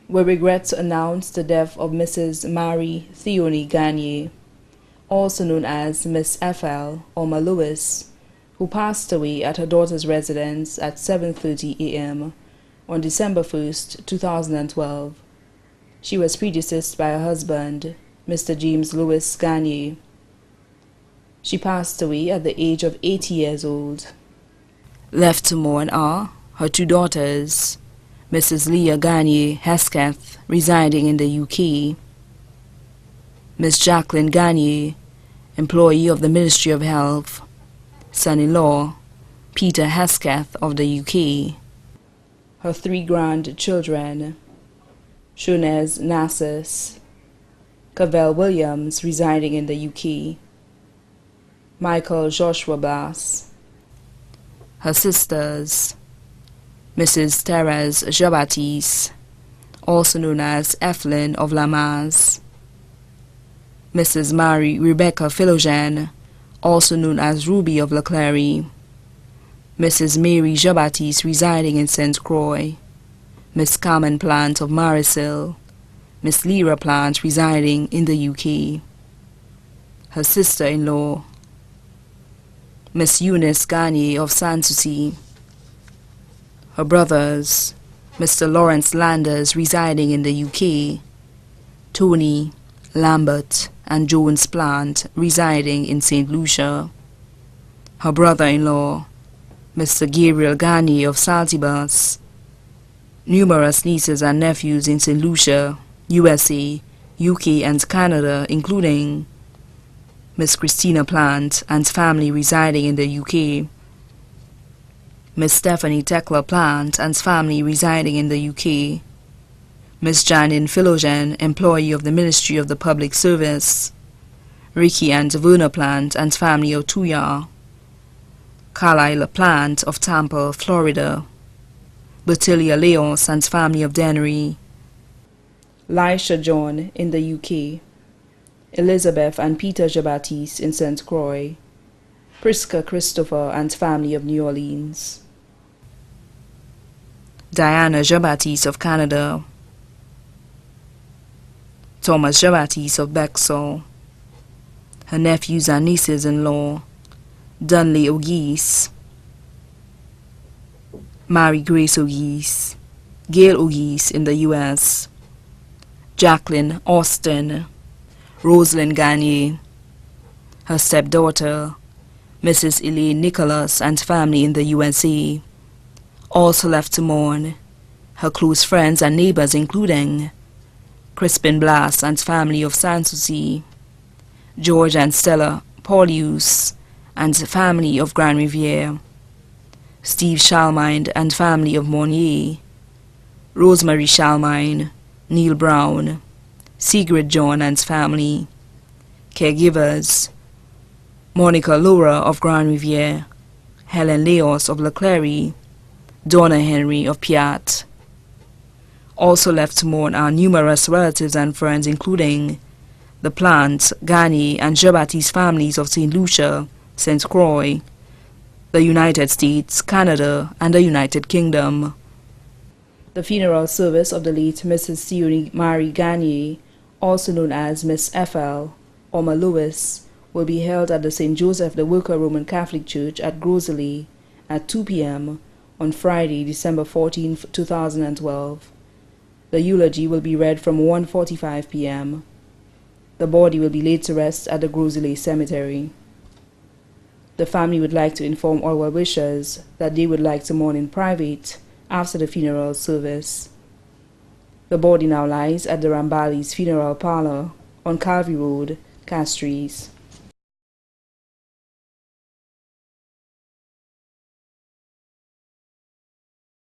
We regret to announce the death of Mrs. Marie Theonie Garnier, also known as Miss FL or Ma Lewis, who passed away at her daughter's residence at 7:30 a.m. on December 1st, 2012. She was predeceased by her husband, Mr. James Louis Garnier. She passed away at the age of 80 years old. Left to mourn are her two daughters, Mrs. Leah Garnier Hesketh, residing in the UK, Miss Jacqueline Garnier, employee of the Ministry of Health, son-in-law, Peter Hesketh of the UK, her three grandchildren, Shonez Nassis, Cavell Williams, residing in the UK, Michael Joshua Blas, her sisters, Mrs. Therese Jabatis, also known as Evelyn of Lamaze, Mrs. Marie Rebecca Philogene, also known as Ruby of Leclerc, Mrs. Mary Jabatis, residing in St. Croix, Miss Carmen Plant of Marisil, Miss Lyra Plant, residing in the UK, her sister-in-law, Miss Eunice Garnier of Sanssouci, her brothers, Mr. Lawrence Landers, residing in the UK, Tony, Lambert, and Jones Plant, residing in St. Lucia, her brother-in-law, Mr. Gabriel Garnier of Saltibus, numerous nieces and nephews in St. Lucia, USA, UK, and Canada, including Miss Christina Plant and family residing in the UK, Miss Stephanie Tekla Plant and family residing in the UK, Miss Janine Philogene, employee of the Ministry of the Public Service, Ricky and Verna Plant and family of Tuya, Carlisle Plant of Tampa, Florida, Bertilia Leos and family of Dennery, Lisha John in the UK, Elizabeth and Peter Jabatis in St. Croix, Priska Christopher and family of New Orleans, Diana Jabatis of Canada, Thomas Jabatis of Bexel, her nephews and nieces-in-law, Dunley O'Geese, Mary Grace O'Geese, Gail O'Geese in the US, Jacqueline Austin, Rosalind Garnier, her stepdaughter, Mrs. Elaine Nicholas and family in the USA, also left to mourn, her close friends and neighbors including Crispin Blas and family of Sanssouci, George and Stella Paulius and family of Grand Riviere, Steve Shalmine and family of Monnier, Rosemary Shalmine, Neil Brown, Sigrid John and family, caregivers, Monica Laura of Grand Riviere, Helen Leos of Leclerc, Donna Henry of Piat. Also left to mourn are numerous relatives and friends including the Plant, Garnier, and Jabatis families of St. Lucia, St. Croix, the United States, Canada, and the United Kingdom. The funeral service of the late Mrs. Theonie Marie Garnier, also known as Miss FL or Ma Lewis, will be held at the St. Joseph the Worker Roman Catholic Church at Grosley at 2 p.m. on Friday, December 14, 2012. The eulogy will be read from 1:45 p.m. The body will be laid to rest at the Grosley Cemetery. The family would like to inform all well-wishers that they would like to mourn in private after the funeral service. The body now lies at the Rambali's Funeral Parlor on Calvary Road, Castries.